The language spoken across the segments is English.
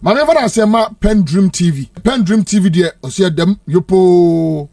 Manever I say ma PENDREAM TV. PENDREAM TV there, I see them yopo.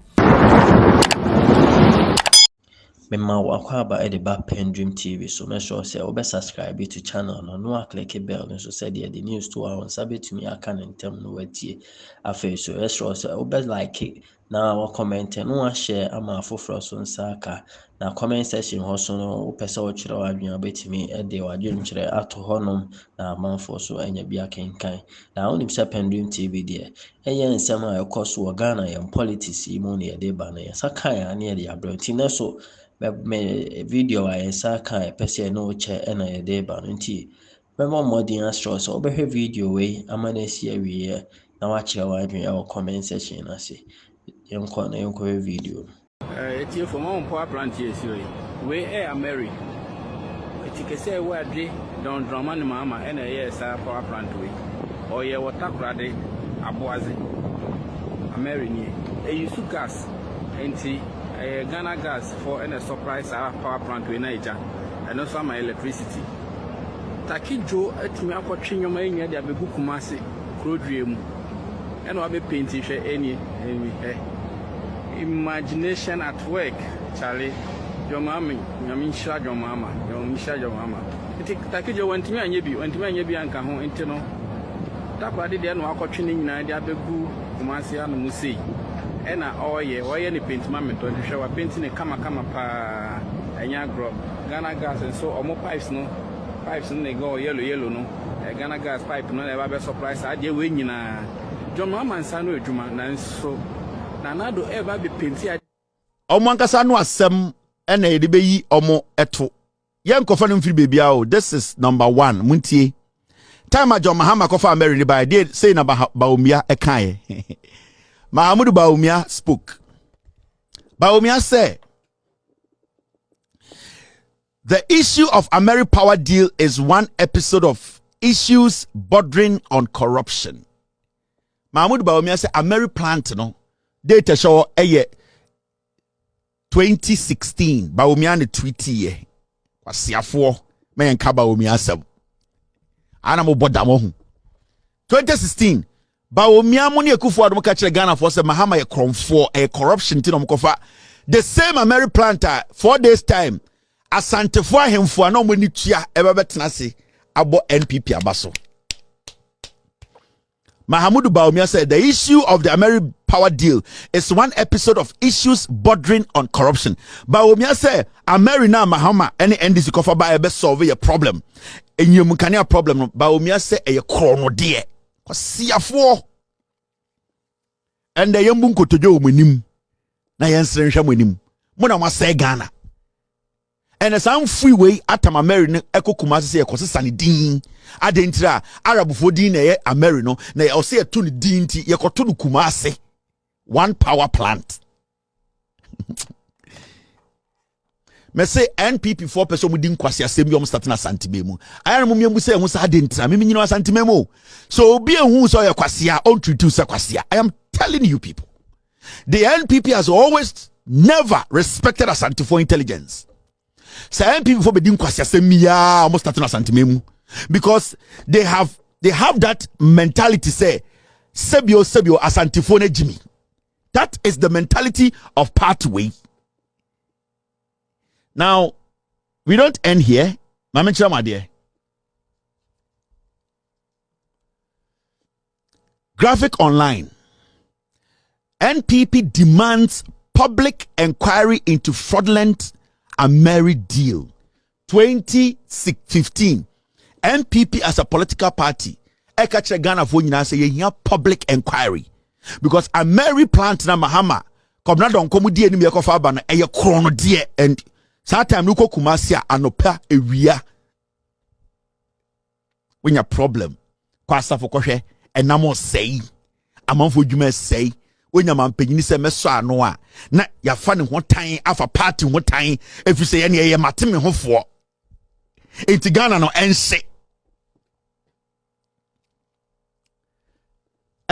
Mema wakwaba edeba PENDREAM TV so make sure say obe subscribe to channel no click bell so say the news to our sabe to me aka ntem no watie afa so sure say obe like na wa comment no share ama afoforo so nsaka na comment section ho so no opese wo kire wadwen obetimi ede wadwen kire ato honom na amanfo so anya bia kenkan na onim say PENDREAM TV there eye nsem a ekoso Ghana yam politics mu ne ede ba na saka ya ne ede abranti na so me video I saka person no che na ye dey ba nti me mo modern astro so obehwe video we amana si awie na wa kire wa adwen e comment section na se yenko na yenko video etie for mo mpo apprenti esi we Ameri etike say we ade don drama ni mama na ye sa power plant we o ye water krade aboaze Ameri ni e use gas enti Ghana gas for a surprise power plant in Niger and also my electricity. Takijo at me up watching your main yard, the Bukumasi, Crodrium, and I'll be painting any imagination at work, Charlie. Your mammy, your Misha, your mama, your Misha, your mama. Takijo went to me and you be Anka home internal. That body then walk watching in Niger, the Bukumasi and Musi. Ena oye ni paint mama to show painting kama pa enya gro Ghana gas and so omo pipes no go yellow no Ghana gas pipe no never be surprise ade we nyina John mama nsa no adwuma na so na nado ever be painting omo ankasa no asem ena ye de beyi omo eto ye nkofa no mfiri bebia o. This is number 1 muntie time John Mahama kofa Ameri ni by dey say na baomia ekan Mahamudu Baumia spoke. Baumia said, the issue of Ameri power deal is one episode of issues bordering on corruption. Mahamudu Baumia said, Ameri plant, no, data show 2016. Baumia ne tweety ye. Wasiafo, me enka Baumia seb. Anamo bodamo 2016. Baomia money Akuffo Addo catch Ghana for say Mahama ye kromfo a corruption tin omkofa the same Ameri planter 4 days time asantefo ahemfo na omoni tua e bebetena se abo NPP abaso. Mahamudu Baumia said the issue of the Ameri power deal is one episode of issues bordering on corruption. Baumia said Ameri na Mahama any NDC kofa ba e be solve your problem enyum kania problem. Baumia said e krono de Siafo and the young Kotojo Munim na Yansen Shamunim Mona Masa Ghana and as I'm freeway at Ameri Echo Kumasi a consistent dean Adentra Arab for din Amerino na I'll say a tuni dinti Yakotunu Kumasi one power plant. Me say NPP 4 person within kwasi assembly om starting asantime I am mu say hu sa dentra me nyino asantime mu so be hu so ya kwasi a on treat sa kwasi. I am telling you people, the NPP has always never respected asante for intelligence. So NPP 4 bedin kwasi assembly ya om starting asantime mu because they have that mentality say sebio asante for na Jimmy. That is the mentality of pathway. Now, we don't end here. Mama Chama dear. Graphic online. NPP demands public inquiry into fraudulent Ameri deal. 2015. NPP as a political party. Ekache Ghana for you say you public inquiry. Because Ameri plant na Mahama. Come na don komu die ni me kofa ba na eye krono die and Sa time nuko Kumasi anopa ewia. When your problem, kwasa for kohwe enamo say, amanfo dwuma say, when your man panyini se meso ano a na ya fa ne ho tan afa party ho tan efi se ye ne ye mateme ho fo. Enti Ghana no ense.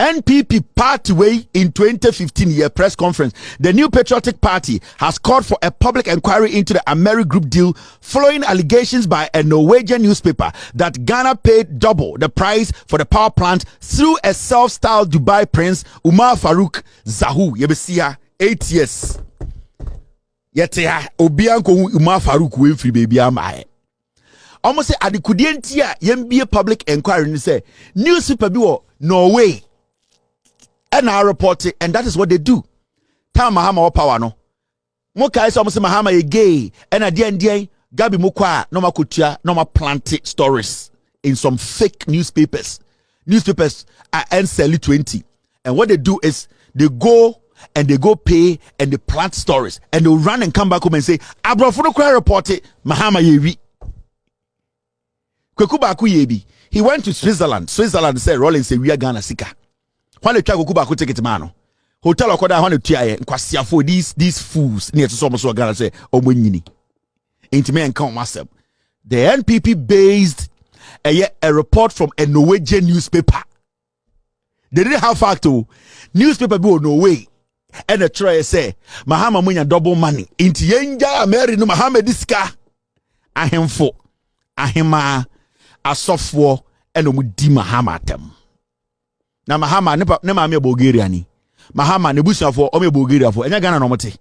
NPP party way in 2015 year press conference. The New Patriotic Party has called for a public inquiry into the Ameri group deal following allegations by a Norwegian newspaper that Ghana paid double the price for the power plant through a self-styled Dubai prince Umar Farouk Zahu. Yebesia 8 years. Yete ya obianko Umar Farouk we free baby amae. Almost say adikudientia yembie public inquiry ni say newspaper bi wo Norway. And I report it, and that is what they do. Time Mahama or power no. Moka is almost Mahama a gay, and at the end, Gabi Mukwa, no makutia, no ma planted stories in some fake newspapers. Newspapers are NCL 20. And what they do is they go and they go pay and they plant stories and they'll run and come back home and say, Abrofuno Kwa report it, Mahama Yevi. Kwekubaku Yebi. He went to Switzerland. Switzerland said, Rollins say, we are Ghana Sika. When they try to go back, take it, man. Hotel or when they for these fools near to some sort of Ghana say, oh, winning. Into me and count myself. The NPP based a report from a Norwegian newspaper. They didn't have fact to newspaper be no way. And the try say, Mahama munya double money. Into yenja Ameri no Mahama diska. Ahemfo. Ahema. A software and umudi Mahama them. Na Mahama ne ma me Bulgaria ni. Mahama ne busuafo o me Bulgaria fo. Enya Ghana no mote.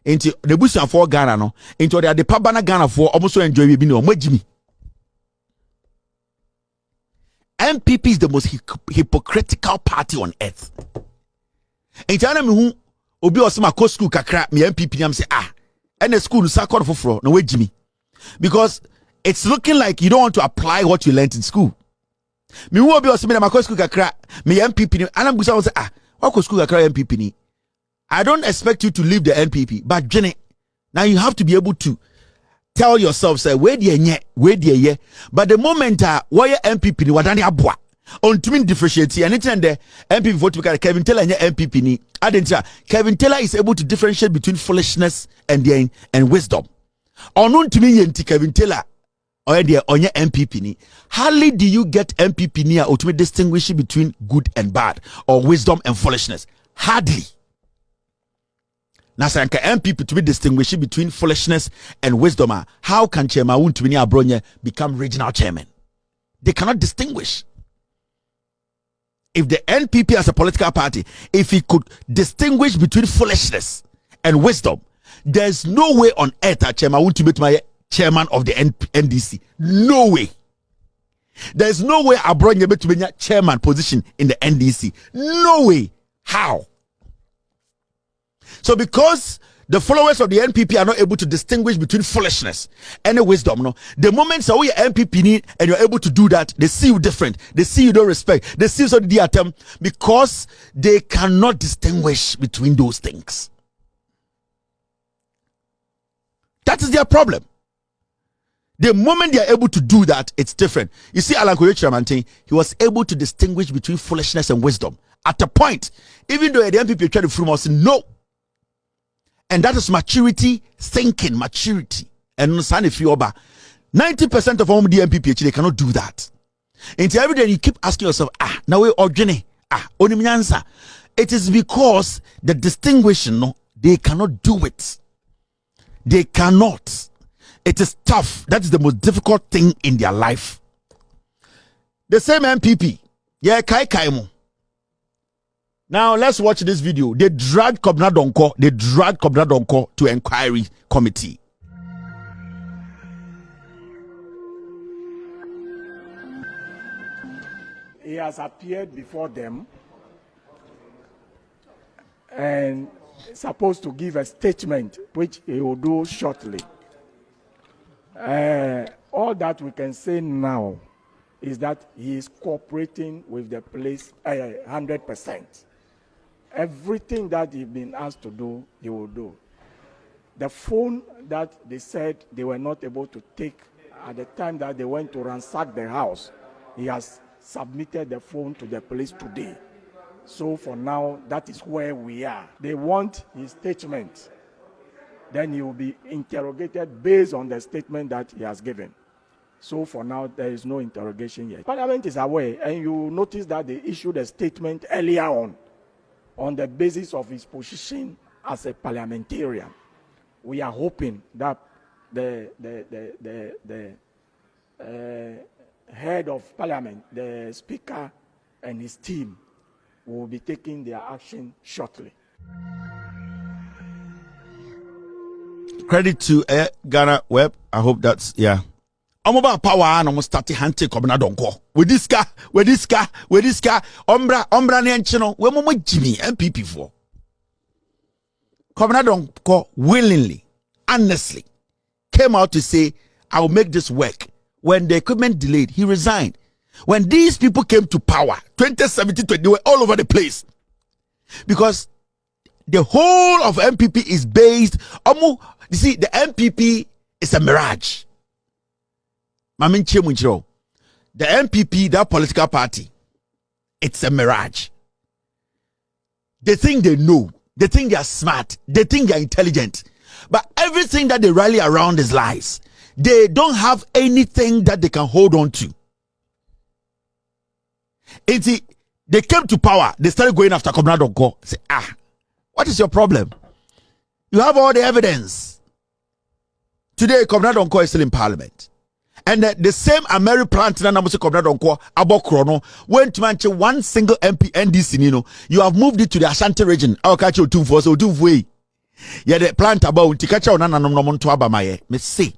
Enti ne busuafo Ghana no. Enti de paba na Ghana fo omo so enjoy bi ni o magimi. NPP is the most hypocritical party on earth. Enti ana me hu obi osema ko school kakra me NPP ni am say and the school sa call foforo na wagimi. Because it's looking like you don't want to apply what you learned in school. Me will be also me na school kakra me NPP ni and I'm going to say what school kakra NPP ni. I don't expect you to leave the NPP, but Jenny, now you have to be able to tell yourself say where the ye, but the moment where NPP ni wadani abwa on to mean differentiate and it's the NPP vote because Kevin Taylor and NPP ni adentra Kevin Taylor is able to differentiate between foolishness and wisdom. On to me Kevin Taylor or the on your NPP ni. Hardly do you get NPP ni or to distinguish between good and bad or wisdom and foolishness. Hardly. Now, sanka NPP to be distinguished between foolishness and wisdom. How can Chairman Wuntumi Abronye become regional chairman? They cannot distinguish. If the NPP as a political party, if it could distinguish between foolishness and wisdom, there's no way on earth that Chairman Wuntumi be chairman of the NDC. No way. There's no way Abronye be to be chairman position in the NDC. No way. How? So because the followers of the NPP are not able to distinguish between foolishness and wisdom, no, the moment so you NPP need and you're able to do that, they see you different. They see you don't respect. They see you so the attempt because they cannot distinguish between those things. That is their problem. The moment they are able to do that, it's different. You see, Alan Koyechi, he was able to distinguish between foolishness and wisdom at a point, even though the NPP tried to fool us, no. And that is maturity thinking, maturity. And 90% of all the NPP, they cannot do that. Until every day you keep asking yourself, now we ordinary, only it is because the distinguishing, no, they cannot do it. They cannot. It is tough. That is the most difficult thing in their life. The same NPP, yeah, kai mo. Now let's watch this video. They dragged Kobna Donko to inquiry committee. He has appeared before them and supposed to give a statement, which he will do shortly. All that we can say now is that he is cooperating with the police 100%. Everything that he's been asked to do, he will do. The phone that they said they were not able to take at the time that they went to ransack the house, he has submitted the phone to the police today. So for now, that is where we are. They want his statement. Then he will be interrogated based on the statement that he has given. So for now, there is no interrogation yet. Parliament is aware, and you notice that they issued a statement earlier on the basis of his position as a parliamentarian. We are hoping that the head of parliament, the speaker and his team will be taking their action shortly. Credit to Ghana Web. I hope that's, yeah. I'm about power and I'm starting hunting Kobna Donko. With this guy. Ombra Nenchino. Where Momo Jimmy NPP for. Kobna Donko willingly, honestly, came out to say, I'll make this work. When the equipment delayed, he resigned. When these people came to power, 2017, they were all over the place. Because the whole of NPP is based, you see, the NPP is a mirage. The NPP, that political party, it's a mirage. They think they know. They think they are smart. They think they are intelligent. But everything that they rally around is lies. They don't have anything that they can hold on to. They came to power. They started going after Kobna Donko. Say, what is your problem? You have all the evidence. Today, Kobna Donko is still in parliament. And the same Ameri plant na namusi Kobna Donko abokrono went to manche one single MP NDC you have moved it to the Ashanti region. I'll catch you two for so two way. Yeah, the plant about tikacha onana nom to abamaye. Me say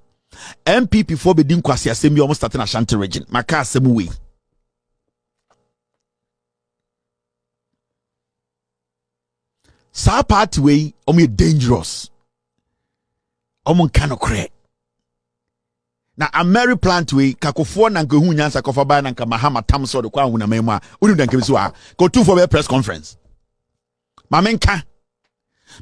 MPP for be din kwasi asemi almost starting Ashanti region. Maka asemu way. Sa part way dangerous. Kano kre. Na Ameri plant we kakofo na nka hu nyansa kofa ba na nka mahama tam so de kwa hu na memu a unu da nka bisu a go tu for press conference mamenka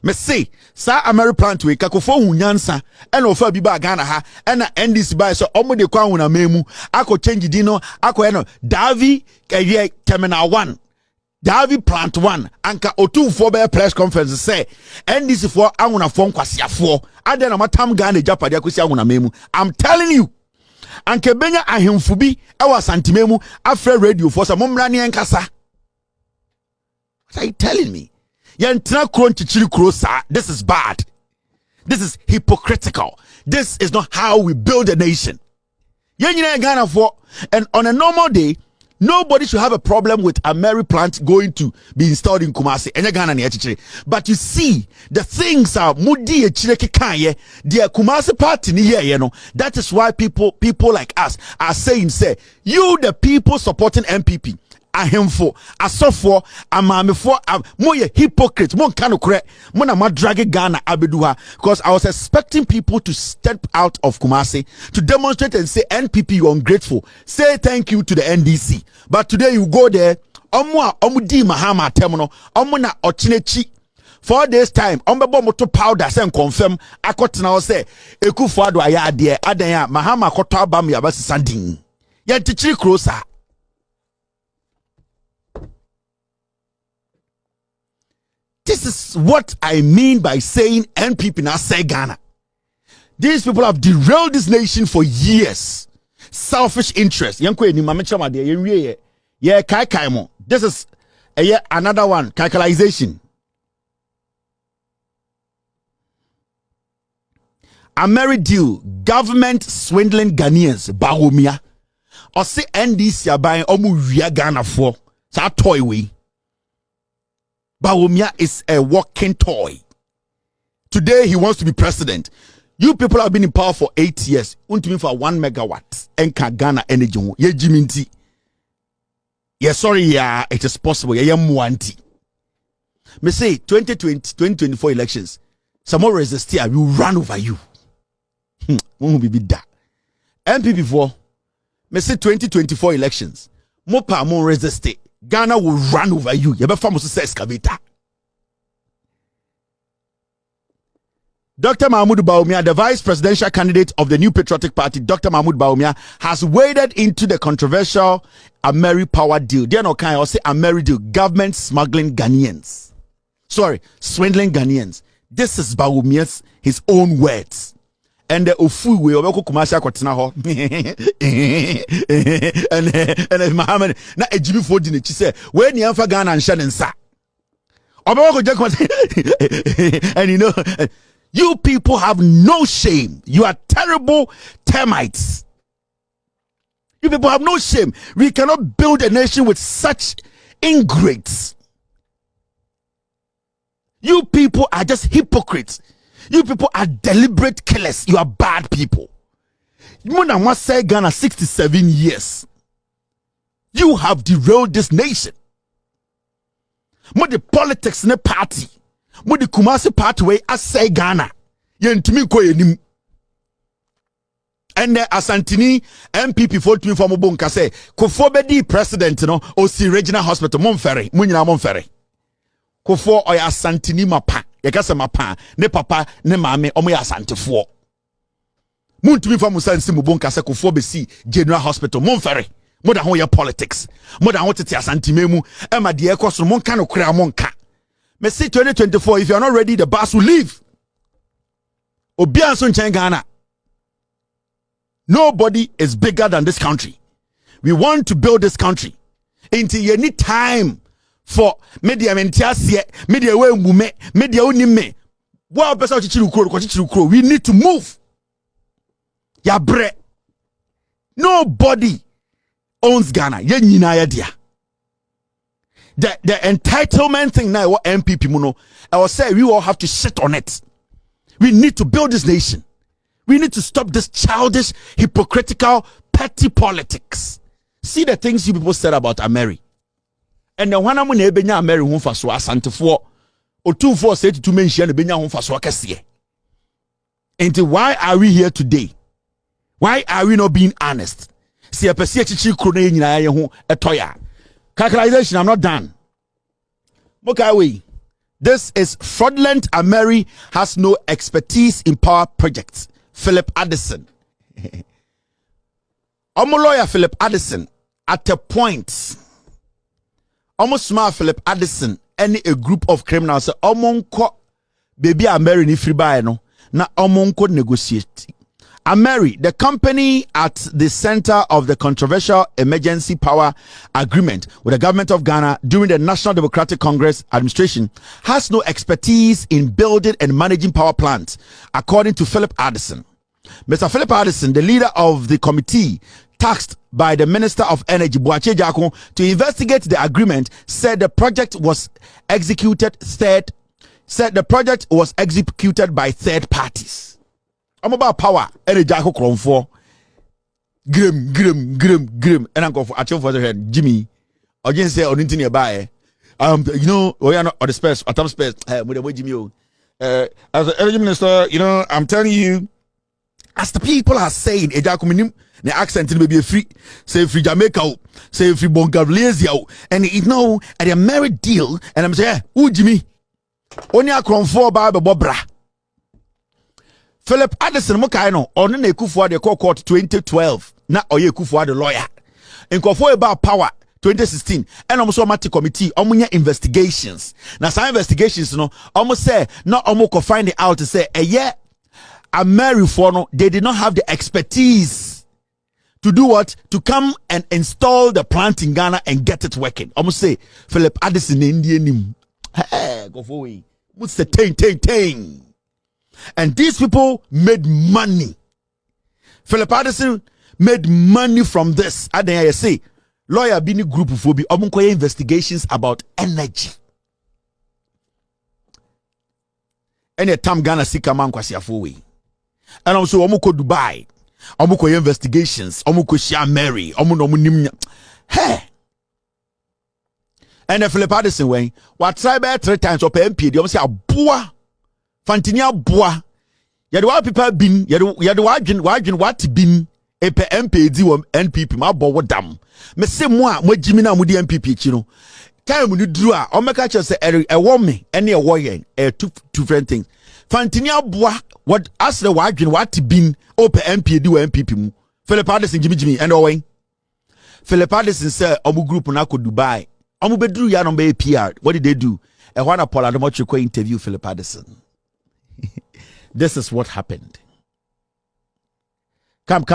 me say sa Ameri plant we kakofo hu nyansa e na ofa bi ba Ghana ha e na NDC ba so omo de kwa hu na memu akọ change di no akọ e no Davi terminal 1 Davi plant 1 anka otu for press conference say NDC for ahuna for nkwasiafo ade na matam Ghana japade akosi ahuna memu. I'm telling you anke benya ahemfu bi e wa santimemu afre radio for some momra ne enkasa. What are you telling me? Yentra kronchichiri krosa. This is bad. This is hypocritical. This is not how we build a nation. Yenyina Ghana for, and on a normal day nobody should have a problem with a Ameri plant going to be installed in Kumasi. But you see, the things are mudi the Kumasi party that is why people like us are saying, say, you the people supporting MPP. Ahemfo, asofo, amamefo, moye hypocrite, mon kano kre, mona madrage Ghana abeduha. Because I was expecting people to step out of Kumasi to demonstrate and say, NPP, you're ungrateful. Say thank you to the NDC. But today you go there, omudi mahama temono, omuna ochinechi. 4 days time, ombebo moto powder sen confirm, akotina say, Akuffo Addo aya adie, adanya, mahama koto abam yabasi sanding. Yantichiri krosa. This is what I mean by saying NPP now say Ghana. These people have derailed this nation for years. Selfish interest. This is another one. Calculation. Ameri deal. Government swindling Ghanaians. Bahomia. Or say NDC are buying omu Ghana for. Sa toy way. Bawumia is a walking toy. Today he wants to be president. You people have been in power for 8 years. Untimi for 1 megawatt. Enka Ghana energy. Ye jiminti. Yeah, sorry, yeah, it is possible. Yeah, muanti. Me say 2020, 2024 elections. Some more resist here. We will run over you. Won't be that. MPP for me say 2024 elections. Mopa more resist it. Ghana will run over you. You better say excavator. Dr. Mahmoud Bawumia, the vice presidential candidate of the New Patriotic Party, Dr. Mahmoud Bawumia, has waded into the controversial Ameri power deal. They no kind or say Ameri deal, government smuggling Ghanaians. Sorry, swindling Ghanaians. This is Bawumia's his own words. and the ofu we obeko kumasi akotena ho and Muhammad na ejimi fo di ne chi say we ni amfa Ghana nhye ne nsa obeko je kumasi and you know you people have no shame. You are terrible termites. You people have no shame. We cannot build a nation with such ingrates. You people are just hypocrites. You people are deliberate killers. You are bad people. Mona must say Ghana 67 years. You have derailed this nation. Mo the politics in the party. Mo the Kumasi party way as say Ghana. Yentimi ko yenim. And the Asantini NPP for to inform Bonka say Kofo bedi president no o si regional hospital Monferry. Munyina Monferry. Kofo oya Asantini mapa. Yekasa mapa ne papa ne mame omo ya Asantefo. Muntumi fa musansi Bonka say Kofo be si general hospital Monferry. More than your politics. More than what it's Asantimemu. Emma de Ekos Monka no kra monka. Me say 2024 if you are not ready the bus will leave. Obianso nchen Ghana. Nobody is bigger than this country. We want to build this country. Until you need time for media mentiasie, media we mume, media unime. Wa pesa chichiru. We need to move. Ya bre. Nobody owns Ghana. Ye nyina ya dia. The entitlement thing now what NPP muno. I will say we all have to shit on it. We need to build this nation. We need to stop this childish, hypocritical, petty politics. See the things you people said about Ameri. And the one I'm going to be Ameri who for so asantefo or 2 say to mention the Benya who for so kesiye. And why are we here today? Why are we not being honest? See a chichi krone nyina ye ho etoya. Calculation, I'm not done. Mokawi. This is fraudulent. Ameri has no expertise in power projects. Philip Addison. Lawyer Philip Addison at a point. Almost smart Philip Addison. Any a group of criminals. Omonko baby Ameri ni free buy no. Na omonko negotiate. Ameri, the company at the center of the controversial emergency power agreement with the government of Ghana during the National Democratic Congress administration, has no expertise in building and managing power plants, according to Philip Addison. Mr. Philip Addison, the leader of the committee tasked by the Minister of Energy, Boache Jako, to investigate the agreement, said the project was executed by third parties. I'm about power. Any Jaco Chrome for grim. And I'm going for actual for the head, Jimmy. I just say on internet buy. You know, we are not on the space, at top space, with the way Jimmy. As the energy minister, you know, I'm telling you, as the people are saying, a Jacominim, the accent will be free, say free Jamaica, say free Bongavlesia, and you know, at a married deal, and I'm saying, who Jimmy? Only a Chrome for Bible Bobra. Philip Addison Mokaino on an Akuffo Addo court 2012. Na oye Akuffo Addo lawyer. In Kofo about power 2016. And almost automatic committee omunya investigations. Now some investigations no almost say not almost find it out to say Ameri for no they did not have the expertise to do what? To come and install the plant in Ghana and get it working. Almost say Philip Addison Indian. Hey, go for way. What's the ting? And these people made money. Philip Addison made money from this. I didn't say lawyer bini group for be investigations about energy. Any time Ghana sika man kwasi afowe. And also omuko Dubai. Omuko investigations. Omuko share Mary. Omuno nim. Hey. And Philip Addison way. What try by 3 times up MP. They almost say aboa. Fantinia boa. Yadu wa people bin. Yadu wajin what bin. Epe MPD wom NPP ma bo dam. Me se mo Jimmy na mo di NPP chino. Time ni dru a o meka che se e wo me ene e wo yen two different things. Fantinia boa what as the wajin what bin ope MPD wo NPP mu. Philip Addison Jimmy and Owen. Philip Addison say omu group na ko Dubai. Omu bedru ya no be PR. What did they do? E wana Paul Adomo interview Philip Addison. This is what happened. Come.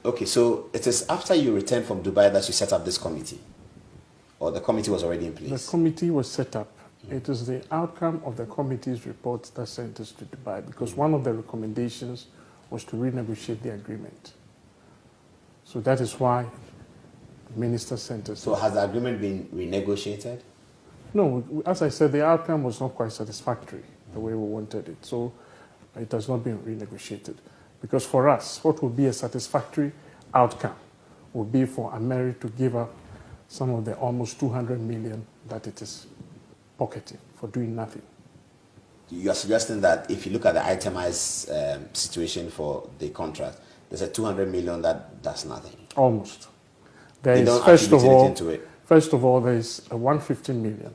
Okay, so it is after you returned from Dubai that you set up this committee, or the committee was already in place? The committee was set up. It is the outcome of the committee's report that sent us to Dubai, because one of the recommendations was to renegotiate the agreement. So that is why the minister sent us. So has the agreement been renegotiated? No, as I said, the outcome was not quite satisfactory the way we wanted it. So it has not been renegotiated. Because for us, what would be a satisfactory outcome would be for Ameri to give up some of the almost 200 million that it is pocketing for doing nothing. You are suggesting that if you look at the itemized situation for the contract, there's a 200 million that does nothing. Almost. There They is, don't first of attribute all, anything to it. first of all, there is a 150 million,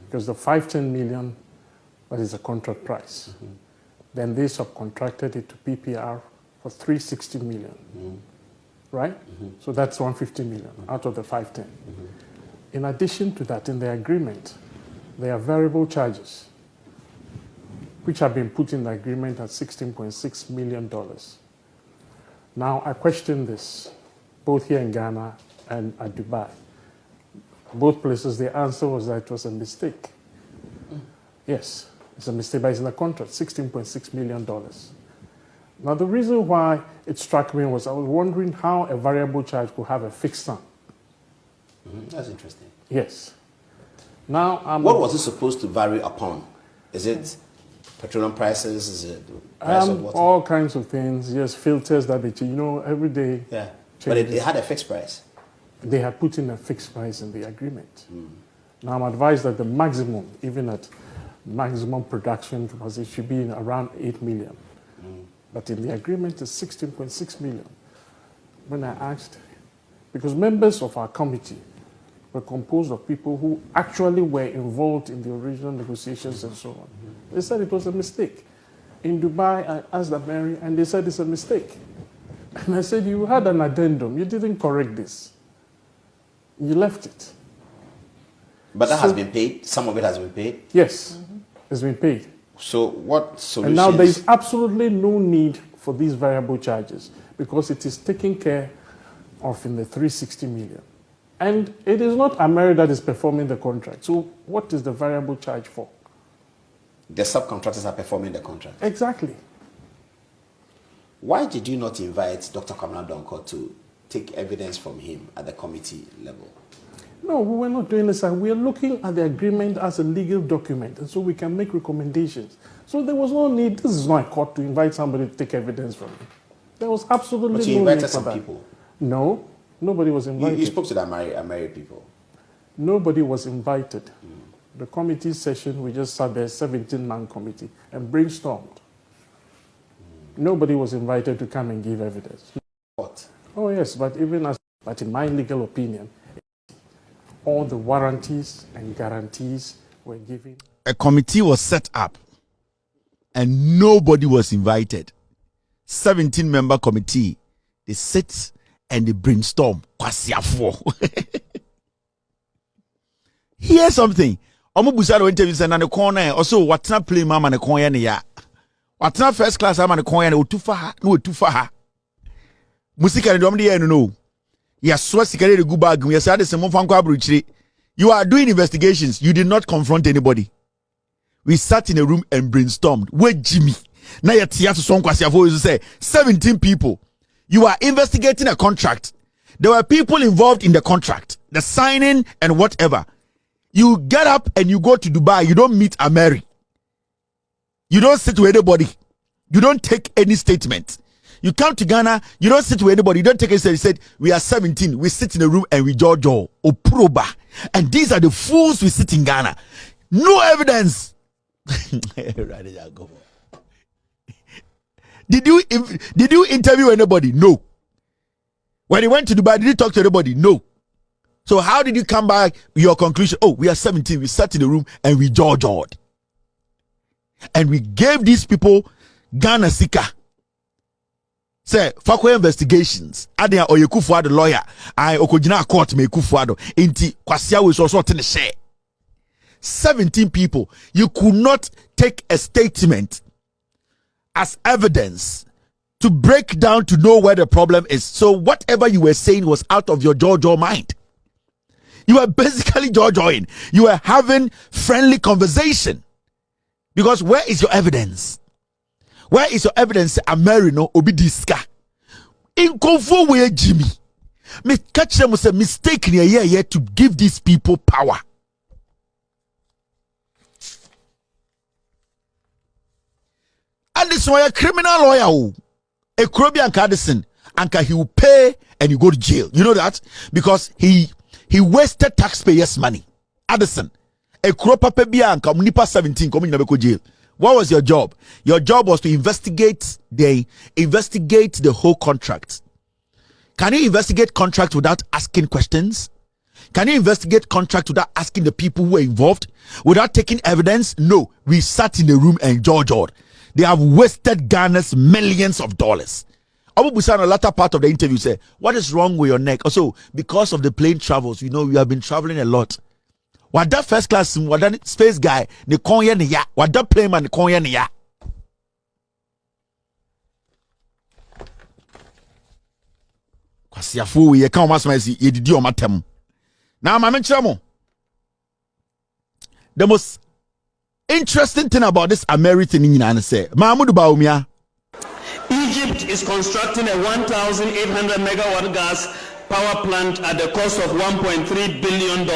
because the 510 million, that is the contract price. Then they subcontracted it to PPR for 360 million, right? So that's 150 million out of the 510. In addition to that, in the agreement, there are variable charges, which have been put in the agreement at $16.6 million. Now, I question this, both here in Ghana and at Dubai. Both places, the answer was that it was a mistake. Yes, it's a mistake, but it's in the contract, $16.6 million. Now, the reason why it struck me was I was wondering how a variable charge could have a fixed sum. That's interesting. Yes. Now, what was it supposed to vary upon? Is it petroleum prices? Is it the price of water? all kinds of things. Yes, filters that they change. You know, every day. Yeah, but it had a fixed price. They had put in a fixed price in the agreement. Now, I'm advised that the maximum, even at maximum production, was it should be in around 8 million. But in the agreement, it's 16.6 million. When I asked, because members of our committee were composed of people who actually were involved in the original negotiations and so on. They said it was a mistake. In Dubai, I asked Ameri, and they said it's a mistake. And I said, you had an addendum. You didn't correct this. You left it. But that has been paid? Some of it has been paid? Yes, it's been paid. So what solutions? And now there is absolutely no need for these variable charges because it is taken care of in the 360 million. And it is not Ameri that is performing the contract. So what is the variable charge for? The subcontractors are performing the contract. Exactly. Why did you not invite Dr. Kwamina Donkor to take evidence from him at the committee level? No, we were not doing this. We are looking at the agreement as a legal document, and so we can make recommendations. So there was no need. This is not a court to invite somebody to take evidence from him. There was absolutely but you no need invited for some that. people. No, nobody was invited. You spoke to the Ameri people. Nobody was invited. The committee session, we just sat there, 17-man committee, and brainstormed. Nobody was invited to come and give evidence. What? Oh yes, but in my legal opinion, all the warranties and guarantees were given. A committee was set up and nobody was invited. 17-member committee. They sit and they brainstorm. Here's something. Omo busaro interview say na ne kon na also watna play mama ne kon ya ne ya. Watna first class ama ne kon ya ne otufa ha, no otufa ha. Musika ne dom de ya no. Ya so sikare de gubag, ya say ade semon fanko abruchire. You are doing investigations. You did not confront anybody. We sat in a room and brainstormed. Where Jimmy? Now you tia to son kwasiafo you say 17 people. You are investigating a contract. There were people involved in the contract, the signing and whatever. You get up and you go to Dubai. You don't meet Ameri. You don't sit with anybody. You don't take any statement. You come to Ghana, you don't sit with anybody. You don't take a statement. You said, we are 17. We sit in a room and we judge Oproba. And these are the fools we sit in Ghana. No evidence. Did you interview anybody? No. When you went to Dubai, did you talk to anybody? No. So how did you come back your conclusion? Oh, we are 17. We sat in the room and we judged. And we gave these people Ghana Sika. Say, fakwe investigations. Adia or Akuffo Addo lawyer. I okojina court me Akuffo Addo. Inti kwasia we so sort in the share. 17 people. You could not take a statement as evidence to break down to know where the problem is. So whatever you were saying was out of your jaw mind. You were basically jaw-jawing. You were having friendly conversation. Because where is your evidence? Where is your evidence? Ameri no obi diska. In Akuffo way Jimmy. Me catch them was a mistake in a year to give these people power. And this why a criminal lawyer, a Caribbean Cadison, and he will pay and you go to jail. You know that? Because he wasted taxpayers' money. Addison, a Kropa Bianca, Nipa 17, coming in the jail. What was your job? Your job was to investigate the whole contract. Can you investigate contract without asking questions? Can you investigate contract without asking the people who were involved? Without taking evidence? No. We sat in the room and jawed. They have wasted Ghana's millions of dollars. Abu Busan, the latter part of the interview, said, what is wrong with your neck? Also, because of the plane travels, you know, you have been traveling a lot. What that first class, what that space guy, the konya ni ya, what that plane man, the konya ni ya. Kwasiafu, ye kan mas mesi, ye didi o matem. Now, my mention the most interesting thing about this Ameri thing in Ghana say, Mahmoud Baumia. Egypt is constructing a 1,800 megawatt gas power plant at the cost of $1.3 billion.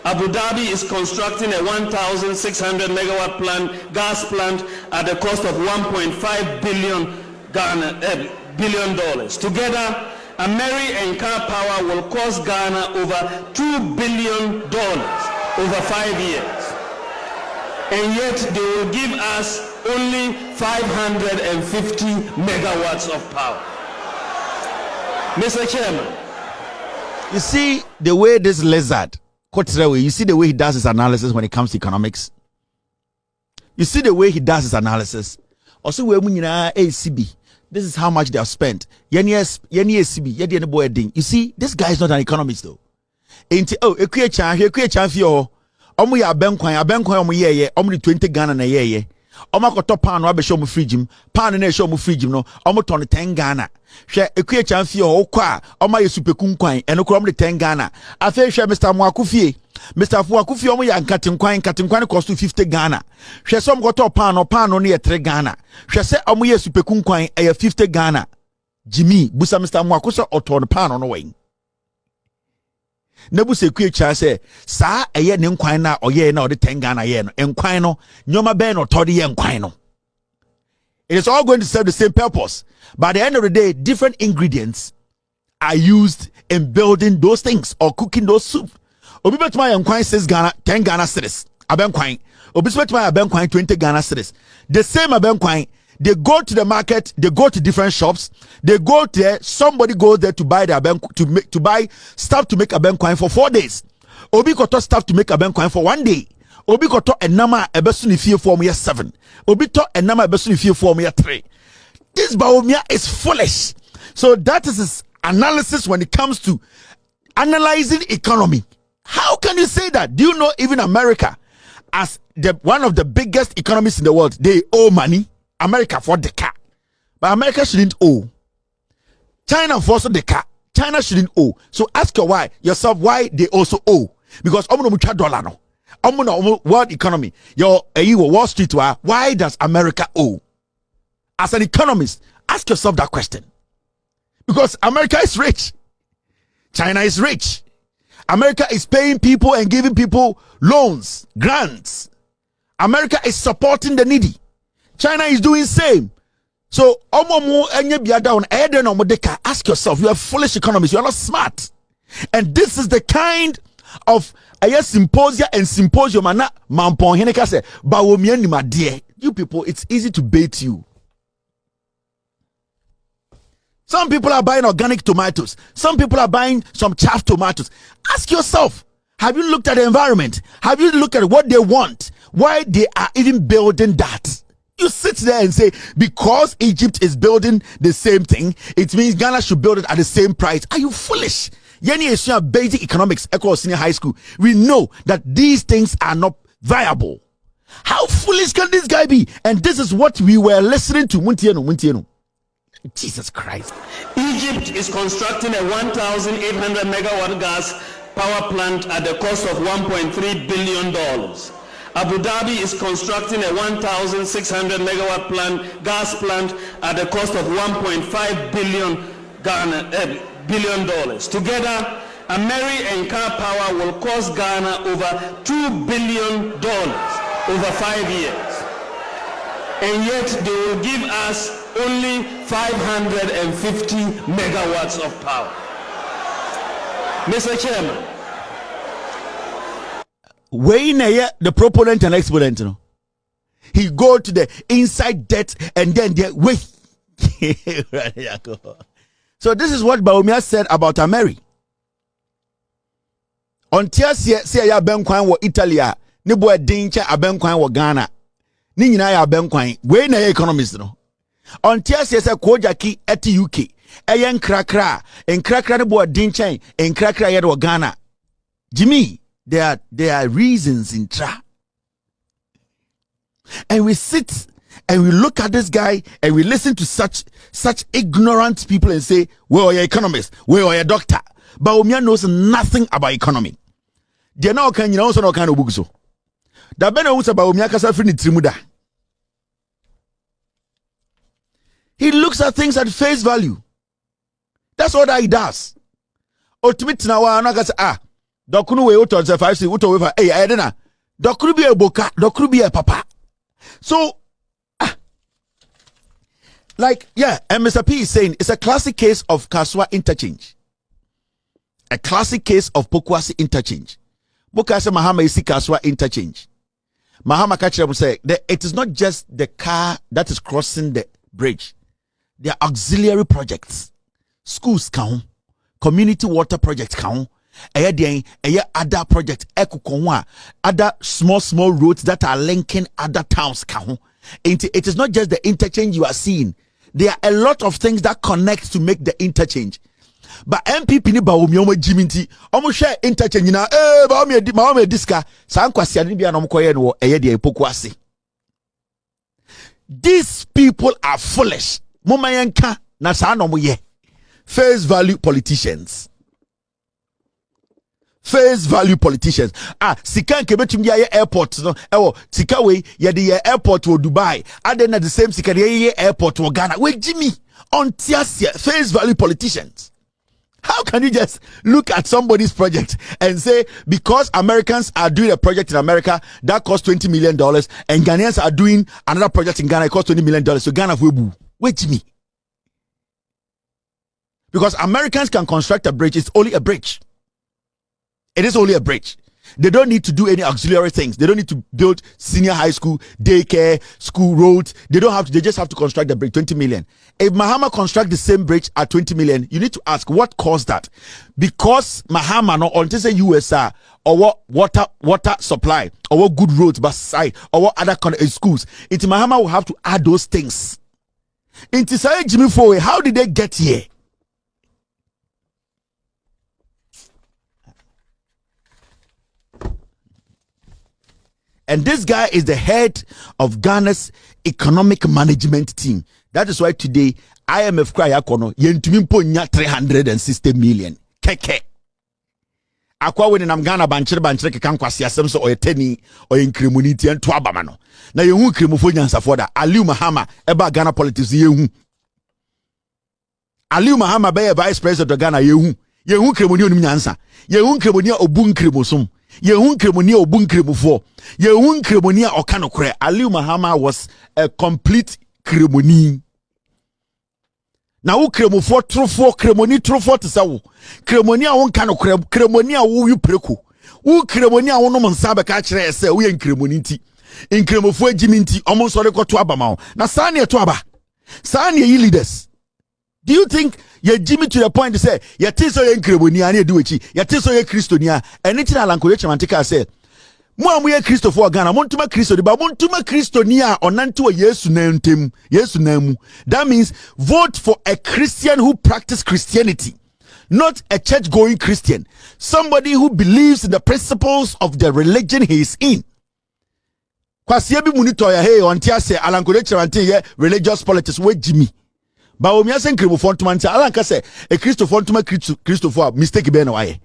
Abu Dhabi is constructing a 1,600 megawatt gas plant at the cost of $1.5 billion. Together, Ameri and Car Power will cost Ghana over $2 billion over 5 years. And yet they will give us only 550 megawatts of power. Mr. Chairman. You see the way this lizard, you see the way he does his analysis when it comes to economics. You see the way he does his analysis. Also, ACB. This is how much they have spent. You see, this guy is not an economist though. Omu ya abenkwan omu ye omu 20 Ghana na ye omu akoto pan no abehye omu fridge m pan na ehye omu fridge m no omu ton 10 Ghana hwe ekue chanfie okọ a omu aye superkunkwan eno kro omu 10 Ghana afa hwe Mr. Akuffo omu ya nkatenkwan cost 50 Ghana hwe so omu koto pan no ye 3 Ghana hwe se omu ye superkunkwan eye 50 Ghana Jimmy busa Mr. Akuffo oton pan no wen Nebu sekwe cha se sa eye ne nkwan na oye na ode 10 Ghana ye no nkwan no nyoma ben no tode ye nkwan no. It is all going to serve the same purpose, but at the end of the day different ingredients are used in building those things or cooking those soup. Obi betuma ye nkwan 6 Ghana 10 Ghana cedis abenkwan obi betuma ye abenkwan 20 Ghana cedis. The same abenkwan, they go to the market, they go to different shops, they go there, somebody goes there to buy the to buy stuff to make abenkwan for 4 days. Obi koto stuff to make abenkwan for 1 day. Obi koto enama ebesu ni fie for me 7. Obi to enama ebesu ni fie for me 3. This Baumia is foolish. So that is his analysis when it comes to analyzing economy. How can you say that? Do you know even America, as one of the biggest economies in the world, they owe money? America for the car, but America shouldn't owe. China for the car, China shouldn't owe. So ask yourself why they also owe. Because $1 no, world economy, your Wall Street, why does America owe? As an economist, ask yourself that question. Because America is rich, China is rich. America is paying people and giving people loans, grants. America is supporting the needy. China is doing same. So, ask yourself, you are foolish economists, you are not smart. And this is the kind of symposia and symposium. You people, it's easy to bait you. Some people are buying organic tomatoes. Some people are buying some chaff tomatoes. Ask yourself, have you looked at the environment? Have you looked at what they want? Why they are even building that? You sit there and say, because Egypt is building the same thing, it means Ghana should build it at the same price. Are you foolish? Yeni esua basic economics across senior high school. We know that these things are not viable. How foolish can this guy be? And this is what we were listening to. Muntieno. Jesus Christ. Egypt is constructing a 1,800 megawatt gas power plant at the cost of $1.3 billion. Abu Dhabi is constructing a 1,600 megawatt gas plant at the cost of $1.5 billion. Together, Ameri and Car Power will cost Ghana over $2 billion over 5 years. And yet they will give us only 550 megawatts of power. Mr. Chairman. Wayne, the proponent and exponent, he go to the inside debt and then the wait. So this is what Baumia said about Ameri. Until say ya benkwan wo Italia, ni boy dincha abenkwan wo Ghana. Ni nyina ya abenkwan. We na economist no. Until say Kojaki at UK. Eyen krakra, en krakra ni boy dincha, en krakra ya wo Ghana. Jimmy, there are reasons in tra. And we sit and we look at this guy and we listen to such ignorant people and say, well, you're economist, well, you're a doctor. But Baumia knows nothing about economy. They now can you also no kind of book so. Da bena usa Baumia kasa free ni trimuda. He looks at things at face value. That's what he does. Ultimate na wa na kasa dokunu we uto se 5 uto we fa ayedena. Dokunu bi e boka, dokunu bi e papa. So like and Mr. P is saying it's a classic case of Kaswa interchange. A classic case of Pokwasi interchange. Bukase Mahama isi Kaswa interchange. Mahama Kachem say that it is not just the car that is crossing the bridge. There are auxiliary projects. Schools count, community water projects count, other projects, other small roads that are linking other towns count. It is not just the interchange you are seeing. There are a lot of things that connect to make the interchange. But NPP ni Baumia omo jiminti omo share interchange na Baumia diska sa nkwasi ani bia no mkoye no de epokuase. These people are foolish. Momayenka na sa no ye. Face value politicians. Face value politicians. Sika nke betumi ya airport no. Sika we ye the airport wo Dubai. Then at the same sika ye airport wo Ghana. We Jimmy on tiasia face value politicians. How can you just look at somebody's project and say because Americans are doing a project in America that costs $20 million and Ghanaians are doing another project in Ghana that costs $20 million, so Ghana will boo? Wait me. Because Americans can construct a bridge, it's only a bridge. It is only a bridge. They don't need to do any auxiliary things. They don't need to build senior high school, daycare, school roads. They just have to construct the bridge, 20 million. If Mahama construct the same bridge at 20 million, you need to ask what caused that. Because Mahama no until say USR or what water supply or what good roads beside or what other schools. It's Mahama will have to add those things. Into say Jimmy Fowe, how did they get here? And this guy is the head of Ghana's economic management team. That is why today IMF cry akono yentumi mponya 360 million. Keke. Akwa we nam Ghana banchire kekan kwase asem so oyetani oyenkremuniti ento abama no. Na yehu kremufo nyansafo da Aliu Mahama eba Ghana politics yehu. Aliu Mahama be vice president of Ghana yehu kremuni onum nyansa. Yehu kremuni obu nkremusum. Yehun kremoni obun kremufo. Yehun kremoni okanokre. Aliu Mahama was a complete kremoni. Na u kremufo trufo kremoni trufo tisawo. Kremoni a won kanokre kremoni a wo yupreku. U kremoni a wono mnsabe ka kire ese wo ye kremoni nti. Nkremufo agimi nti omo sore ko to abama. Na sane to aba. Sane yi leaders. Do you think ye Jimmy to the point to say ye tiso ye nkremoni ani edu echi ye tiso ye Kristonia anything alanko ye chamantika say mo amu ye Kristo for Ghana mo ntuma Kristo di ba mo ntuma Kristonia onante wo Yesu na ntem Yesu na mu. That means vote for a Christian who practice Christianity, not a church-going Christian, somebody who believes in the principles of the religion he is in. Kwasia bi monitor ya hey on tia say alankode chirante ye religious politics we Jimmy. Ba o miasen kremofo ntoma ntia alanka say e Christopher ntoma Christopher mistake be na waye.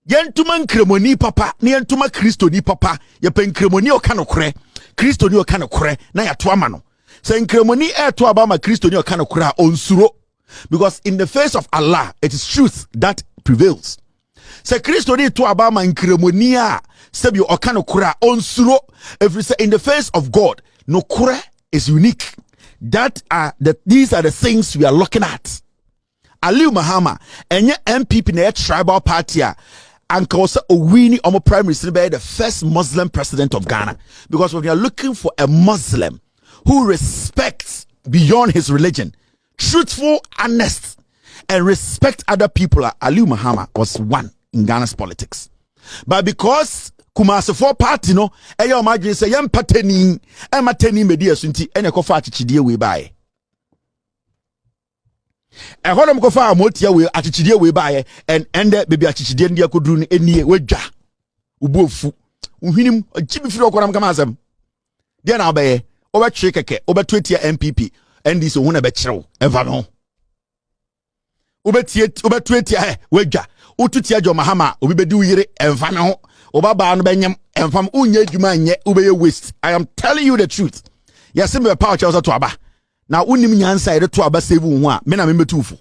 Yentuma nkremoni papa, ne yentuma Christo ni papa, ye pen kremoni o kanokore. Christo ni o kanokore na ya to ama no. Say nkremoni e to aba ma Christo ni o kanokore onsuro. Because in the face of Allah, it is truth that prevails. Say Christo ni to aba ma nkremoni a sebi o kanokore onsuro. If we say in the face of God, no kure is unique. These are the things we are looking at. Aliu Mahama, and your NPP na tribal party and cause a winning on prime minister by the first Muslim president of Ghana. Because when you are looking for a Muslim who respects beyond his religion, truthful, honest, and respect other people, Aliu Mahama was one in Ghana's politics. But because Kumasi for party no, eyo imagine say yem pateni, emateni media sunti, ene kofa achichidie we buy. Ehonam kofa amotia we achichidie we buy, and ende baby achichidie ndia kodru ni enie wedwa. Ubofu. Uhinim jibi firi okonam kama asem. Dia na obaye, obetwe keke, obetwetia NPP, endi so huna be kirew, eva no. Obetwetia wedwa. Ututia jo mahama, obibedi uyire enfa me ho. Obaba no benyam enfam unye adwuma nye ubeye waste. I am telling you the truth. Yes, me power chelsea to aba. Na unim nyansa ede to aba save wo a me na me metufo.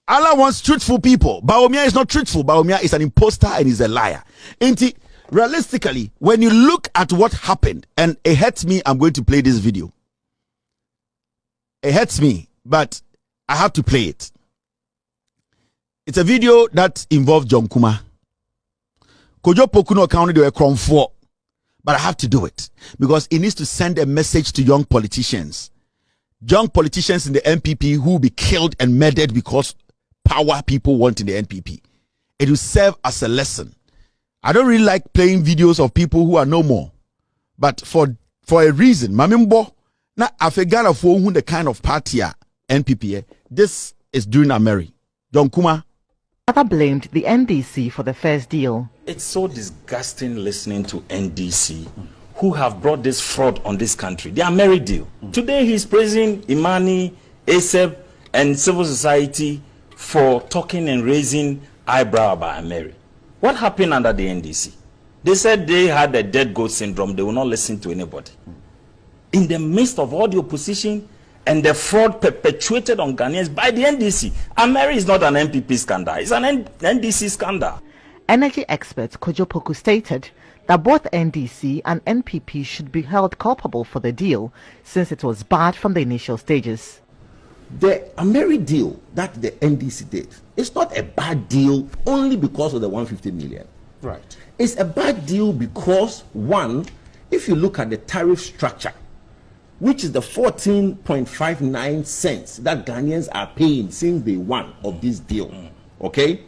Allah wants truthful people. Baomia is not truthful. Baomia is an imposter and is a liar. Inti, realistically, when you look at what happened, and it hurts me, I'm going to play this video. It hurts me, but I have to play it. It's a video that involved John Kuma. Kojo Pokuno counted they were crown 4. But I have to do it because it needs to send a message to young politicians. Young politicians in the NPP who will be killed and murdered because power people want in the NPP. It will serve as a lesson. I don't really like playing videos of people who are no more. But for a reason, Mamimbo, na afegana for who the kind of party NPP, this is during Ameri. John Kuma blamed the NDC for the first deal. It's so disgusting listening to NDC who have brought this fraud on this country. The Ameri deal. Today he's praising Imani, ASEP, and civil society for talking and raising eyebrow about Ameri. What happened under the NDC? They said they had a dead goat syndrome. They will not listen to anybody. In the midst of all the opposition and the fraud perpetuated on Ghanaians by the NDC. Ameri is not an NPP scandal. It's an NDC scandal. Energy expert Kojo Poku stated that both NDC and NPP should be held culpable for the deal since it was bad from the initial stages. The Ameri deal that the NDC did is not a bad deal only because of the 150 million. Right. It's a bad deal because, one, if you look at the tariff structure, which is the 14.59 cents that Ghanaians are paying since day one of this deal, okay?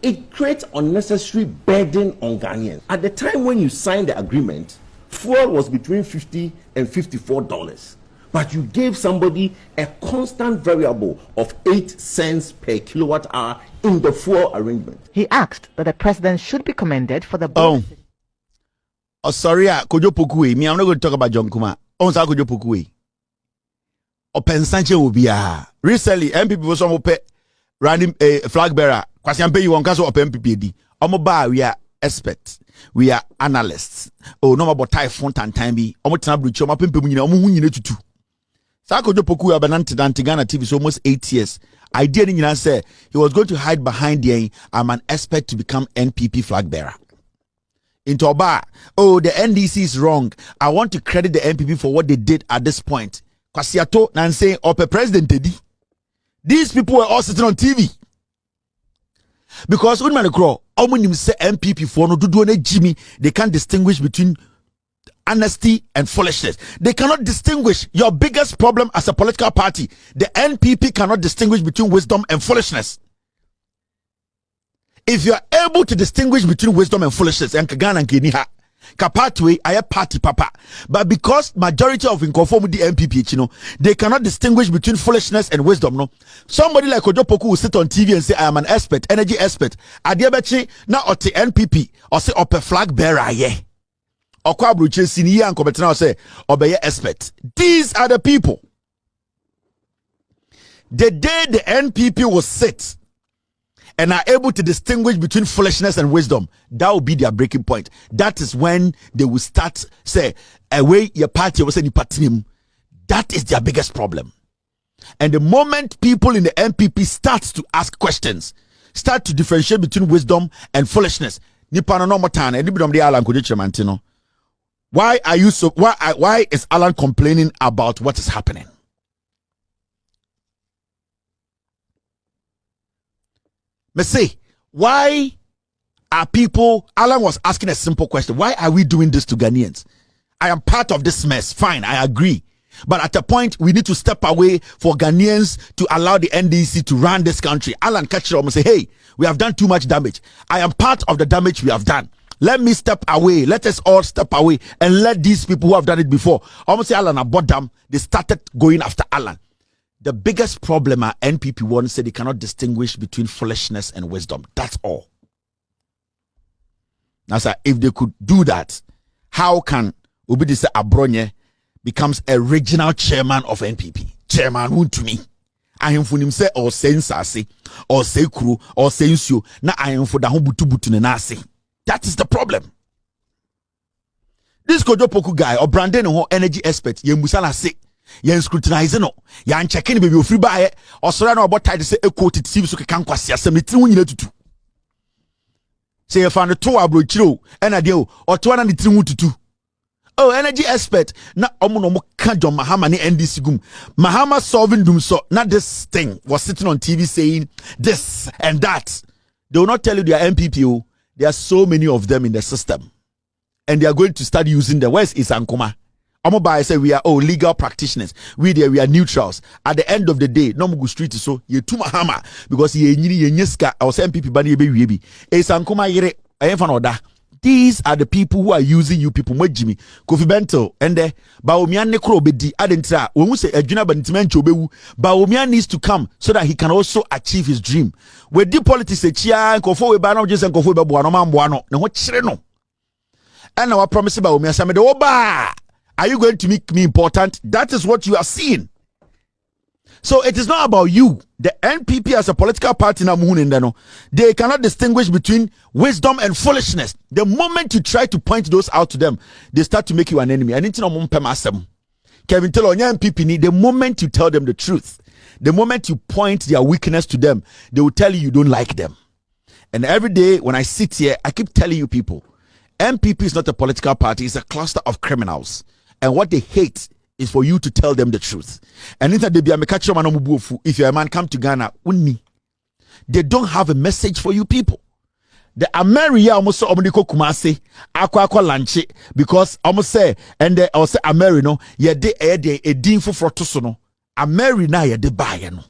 It creates unnecessary burden on Ghanaians. At the time when you signed the agreement, fuel was between $50 and $54. But you gave somebody a constant variable of 8 cents per kilowatt hour in the fuel arrangement. He asked that the president should be commended for the bonus. Oh, sorry, Kojo Pokue. Me, I'm not going to talk about John Kuma. Onsa Kojo Pokue. Open Sanche will be recently MPP was some random flag bearer. Kwasiampe you want open MPP. Omoba we are experts. We are analysts. Oh, no about typhoon and time be. Omo tena brucho ma pempe mu nyina omo hu nyina tutu. Sa Kojo Pokue abanante Ghana TV so almost 8 years. Idea ni nyina say he was going to hide behind the I'm an expert to become NPP flag bearer. Into Oba, oh, the NDC is wrong. I want to credit the NPP for what they did at this point. Kwasiato Nanse Ope President Teddy. These people were all sitting on TV. Because when man grow, omunim say NPP for no do Jimmy, they can't distinguish between honesty and foolishness. They cannot distinguish. Your biggest problem as a political party, the NPP cannot distinguish between wisdom and foolishness. If you are able to distinguish between wisdom and foolishness, and Ghana and Keniha, Kapatwe aye party papa. But because majority of inconform the NPP, you know, they cannot distinguish between foolishness and wisdom. No, somebody like Ojopoku will sit on TV and say, I am an expert, energy expert. Adiabechi na ote NPP or say ope flag bearer ye. Or kwabruche senior and competent say obey expert. These are the people. The day the NPP will sit and are able to distinguish between foolishness and wisdom, that will be their breaking point. That is when they will start say away your party was any party. That is their biggest problem. And the moment people in the NPP start to ask questions, start to differentiate between wisdom and foolishness, why are you so why is Alan complaining about what is happening? Me say, why are people, Alan was asking a simple question, why are we doing this to Ghanaians? I am part of this mess, fine, I agree. But at a point, we need to step away for Ghanaians to allow the NDC to run this country. Alan catch it up and say, hey, we have done too much damage. I am part of the damage we have done. Let me step away. Let us all step away and let these people who have done it before. Almost say Alan about them, they started going after Alan. The biggest problem are NPP one said they cannot distinguish between foolishness and wisdom. That's all. Now, sir, if they could do that, how can Obidise Abronye becomes a regional chairman of NPP? Chairman who to me. I am for him say or say nsase or say crew or say nsio. Na I am for the whole butu ne nase. That is the problem. This Kojopoku guy or Brandon or energy expert, ye musala say. Yen scrutinize no yan checking baby ofri ba or so no about title say e quote it so kan kwase asem ne tiri nyina tutu say you found to abrochiro and adie o to na ne tiri tutu. Oh, energy expert na omo no mo ka John Mahama ne NDC gum Mahama solving doom so na this thing was sitting on TV saying this and that. They will not tell you they are MPP. There are so many of them in the system and they are going to start using the West is Ankuma. I say we are legal practitioners. We are neutrals. At the end of the day, no mugu street so ye too mahama because ye nyeska or MPP bani be esankoma yere ayemfa oda. These are the people who are using you people. Jimmy Kofi Bento and the Baomian nekro bedi adentra. When we say adwuna bantimencho bewu, Baomian needs to come so that he can also achieve his dream. With the politics e chia nkofo we ba no just nkofo be boano mamboano ne ho kire no. And our promise Baomian say me de oba. Are you going to make me important? That is what you are seeing. So it is not about you. The NPP as a political party, they cannot distinguish between wisdom and foolishness. The moment you try to point those out to them, they start to make you an enemy. Kevin tell NPP, the moment you tell them the truth, the moment you point their weakness to them, they will tell you don't like them. And every day when I sit here, I keep telling you people, NPP is not a political party, it's a cluster of criminals. And what they hate is for you to tell them the truth. And if you're a man, come to Ghana. They don't have a message for you people. The Ameri almost omniko kumase akwa lanche because almost say and they also Ameri no ye de a din for frotoso no Ameri na ye de baye no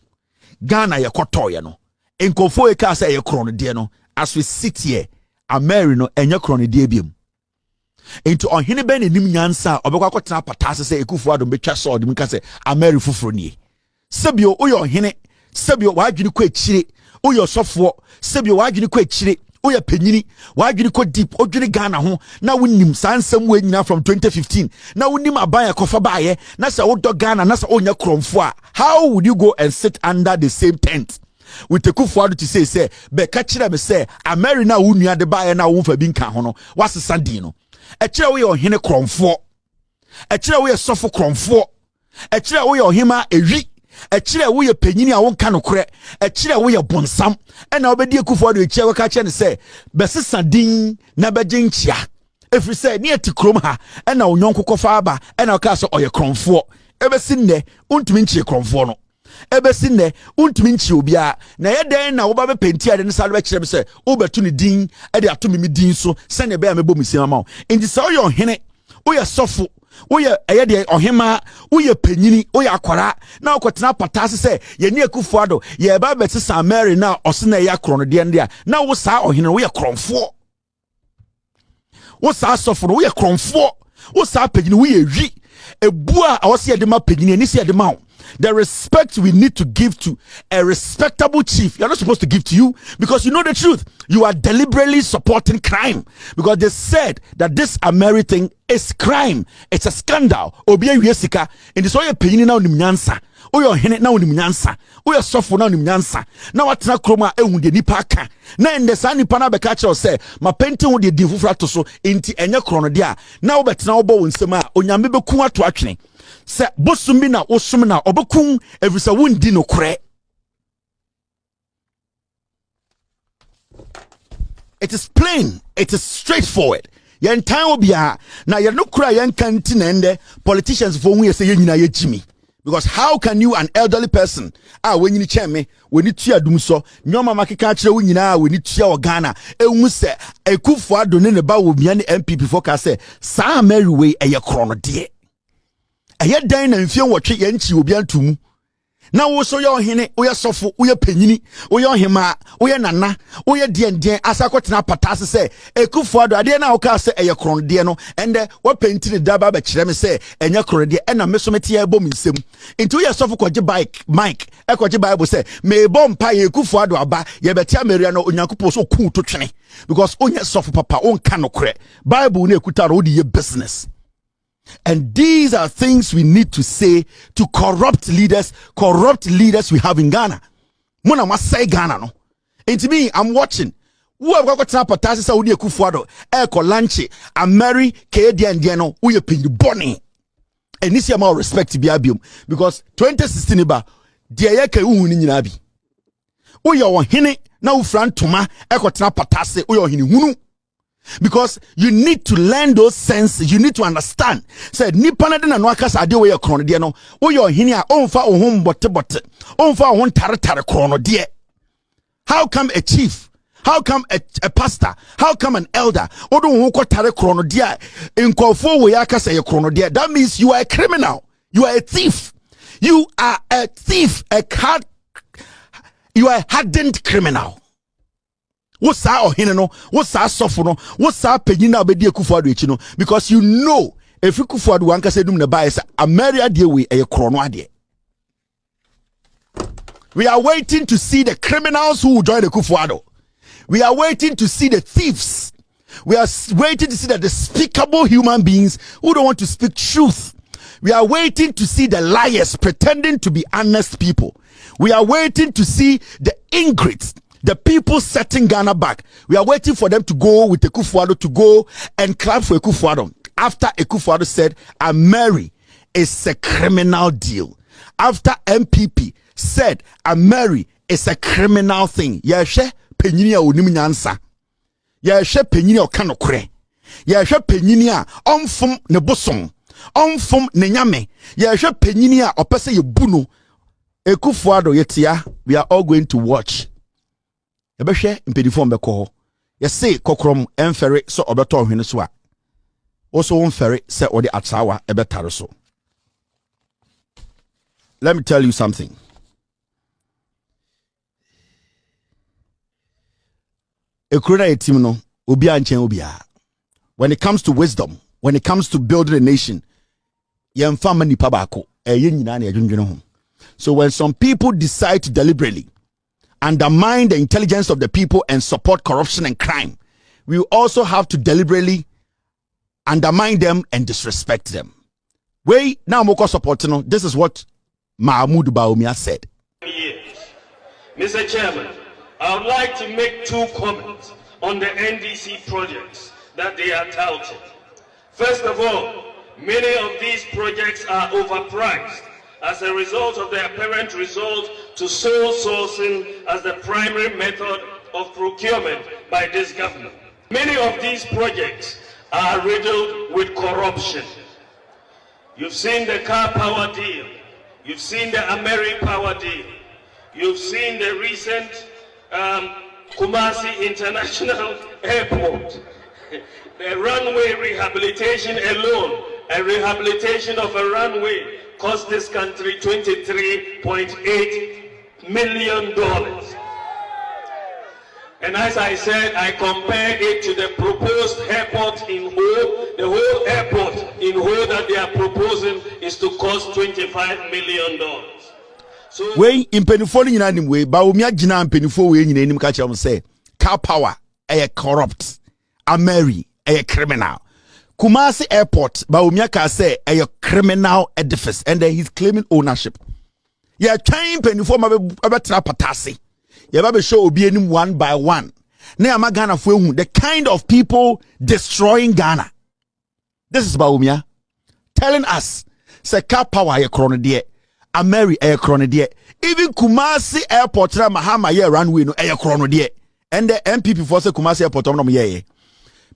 Ghana ye kotoye no enkofo e ka say ye kro no de no as we sit here Ameri no enye kro no de biem into on hine ben enim nyansa obekwa kwotena patase say Akuffo Addo betwa sword mu ka say Ameri foforo nie sebio oyo hine sebio wadwini ko akire oyo sofo sebio wadwini ko akire oya penyini wadwini ko deep odwini Ghana ho na wonim sansam we nyina from 2015 na wonim aban yakofa baaye na say wodo Ghana na say onya kromfo a how would you go and sit under the same tent with Akuffo Addo to say be ka kire me say Ameri na wo nua de baaye na wo fa bi nka ho no wasesa din no e kire we ohene kromfo e kire we sofo kromfo e kire we ohima ewi e kire wo ye penyini a wonka no kore e kire wo ye bonsam e na obedi Akuffo Addo e kire we ka kire ne say besesa din na beje nchia efri say ne ati krom ha e na onyonko kofa aba e na ka so oye kromfo e besi nne untumi nchie kromfo no e besi nne untumi nchie obia na ye den na wo ba be penti ade ne sale be kire me say wo betu ne din e de ato me din so se ne be ya mebo musima ma enti say oye ohene oye sofo oye eyede ohema oye penyini oye akwara na okotena patase say ye ne Akuffo Addo ye ba betisa Ameri na ose na ya kro no de ndia na wo saa ohene wo ye kromfo What's our suffer? We are comfort. What's our pain? We are re. A boa, I was here the map pain, and this here the mount. The respect we need to give to a respectable chief, you're not supposed to give to you because you know the truth. You are deliberately supporting crime because they said that this Ameri thing is crime. It's a scandal. Obia Yesika, and it's all your pain now in Nyansa. O your hene now in Nyansa. O your suffer now in Nyansa. Now what's na chroma the nipaka. Na in the sunny pana bekacha say, my painting with the different so inti enya chronodia. Now bet now bo in sema, onyambe kuwa to actually. Se bosumi na osumi na obekun evisa wundi no kure. It is plain, it is straightforward. Yen time obia na ye no kura yen kanti nende politicians for hu ye say nyina ye jimi. Because how can you, an elderly person, when you chair me, when you tia dum so, nyoma makika kire wo nyina when you tia Ghana, ehun se Akuffo Addo ne ba wo bia ne NPP for ka say sa Ameri we eye krono de. Eye dan na mfie wotwe ye nchi obi antum. Na wo so ye ohene, wo ye sofo, wo ye panyini, wo ye ohema, wo ye nana, wo ye den asakotena patase say Akuffo Addo ade na wo ka say eye krono de no, ende wo penti ne daba ba kire me say enye krono de na me so mete ye bom nsem. Nti wo ye sofo kwaje bike, mic, e kwaje Bible say me bom pa ye Akuffo Addo aba, ye beti Ameri no onyankopɔ so ku to twene. Because onye sofo papa on ka no kre. Bible na ekuta ro de ye business. And these are things we need to say to corrupt leaders we have in Ghana. Mona must say Ghana no. And to me, I'm watching. Who have got to patasi sa udi Akuffo Addo, eko lanche, Ameri, KDN, who you pin bonnie. And this year more respect to Biabium because 2016 ba, diye ke uhu ni nabi. Uyo wa hine na ufran tuma, eko tina patasi, uyo hini hunu. Because you need to learn those senses, you need to understand. Said Nipana na nwakas ade we krono de no. Wo yo hini a onfa ohom bote. Onfa ohon tare krono de. How come a chief? How come a pastor? How come an elder? Odo ho ko tare krono de nkofo we akasa ye krono de. That means you are a criminal. You are a thief. You are a thief, you are a hardened criminal. What's our hineno? What's our sofano? What's our penina be dear Akuffo Addo chino? Because you know if Akuffo Addo wanka say dum na bias Ameri ade we a krono ade. We are waiting to see the criminals who will join the Akuffo Addo. We are waiting to see the thieves. We are waiting to see the despicable human beings who don't want to speak truth. We are waiting to see the liars pretending to be honest people. We are waiting to see the ingrates. The people setting Ghana back. We are waiting for them to go with Akuffo Addo to go and clap for Akuffo Addo. After Akuffo Addo said Ameri is a criminal deal. After NPP said Ameri is a criminal thing. Yeshe penyini a onim nyansa. Yeshe penyini a okanokre. Yeshe penyini a omfom ne bosom. Omfom ne nyame. Yeshe penyini a opese ye bunu. Akuffo Addo yetia. We are all going to watch. Ebehwe mpedifo mbekọ ho ye say kokrom emfere so obeto hwene so a also emfere say odi atsawa ebetare so. Let me tell you something. Ekrona etim no obi anchen obia. When it comes to wisdom, when it comes to building a nation, yemfa manipa baako eye nyina na edwendwene ho. So when some people decide to deliberately undermine the intelligence of the people and support corruption and crime, we also have to deliberately undermine them and disrespect them. Wait, now Moko supporting. This is what Mahmoud Bawumia said. Mr. Chairman, I would like to make two comments on the NDC projects that they are touting. First of all, many of these projects are overpriced as a result of the apparent result to sole sourcing as the primary method of procurement by this government. Many of these projects are riddled with corruption. You've seen the car power deal. You've seen the Ameri power deal. You've seen the recent Kumasi International Airport. The runway rehabilitation alone, a rehabilitation of a runway cost this country $23.8 million. And as I said, I compare it to the proposed airport in Ho. The whole airport in Ho that they are proposing is to cost $25 million. So we in penifoni in any way, but we are gina and penifo we in any catch say car power a corrupt, Ameri a criminal. Kumasi Airport, Baumia say a criminal edifice, and then he's claiming ownership. Yeah, time penifo mabetra patasi. You show obi one by one. Ne ama Ghana for the kind of people destroying Ghana. This is Baumia telling us say car power a chrono dear, Ameri a chrono dear. Even Kumasi Airport Mahama ye runway no a chrono dear. And the NPP for say Kumasi Airport on ye.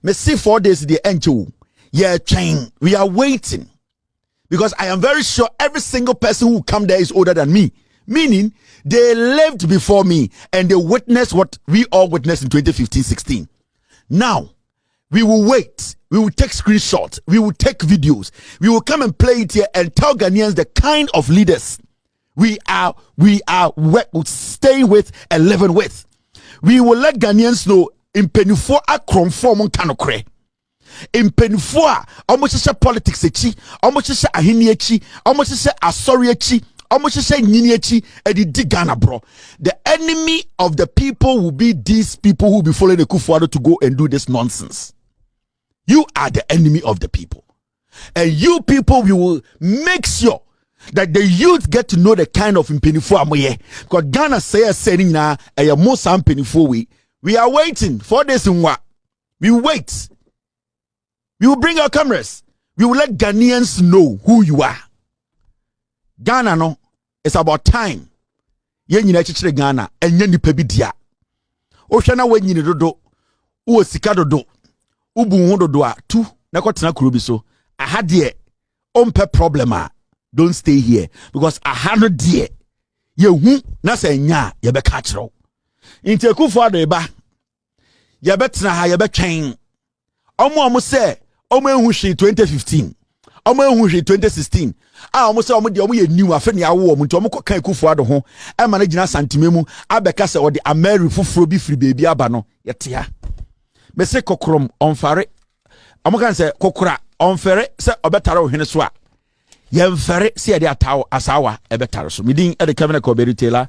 Me see 4 days the NTO. Yeah, chain. We are waiting because I am very sure every single person who come there is older than me. Meaning, they lived before me and they witnessed what we all witnessed in 2015-16. Now, we will wait. We will take screenshots. We will take videos. We will come and play it here and tell Ghanaians the kind of leaders we are staying with and living with. We will let Ghanaians know in penifo akronform kanokre. In penifo almost politics echi, almost ahini echi, almost asori echi. The enemy of the people will be these people who will be following the Akuffo Addo to go and do this nonsense. You are the enemy of the people. And you people, we will make sure that the youth get to know the kind of impenifo amoye. Because Ghana saying na a most impenifo way. We are waiting 4 days in what? We will wait. We will bring our cameras. We will let Ghanaians know who you are. Ghana no. It's about time. Yen nyina chichire Ghana enye nipa bi dia. O hwe na wanyini dodo, wo sika dodo, ubu hu dodo a tu na kwatena kuro bi so. Aha de ompe problem a don't stay here because aha no de ye hu na se nya ye be ka kire. Nti Akuffo Addo eba. Ye betena ha ye betwen. Omo se omo ehu hwe 2015. Omo ehu hwe 2016. Omo se omo de omo ye new afa ne awo omo nti omo kan Akuffo Addo ho e ma na gina santimemu abeka se odi Ameri foforo bi firi bebi aba no yetia me se kokrom onfare omo kan se kokora onfere se obetare ohene so a ye mfere se ye de atawo asawa ebetare so midin e de Culpability la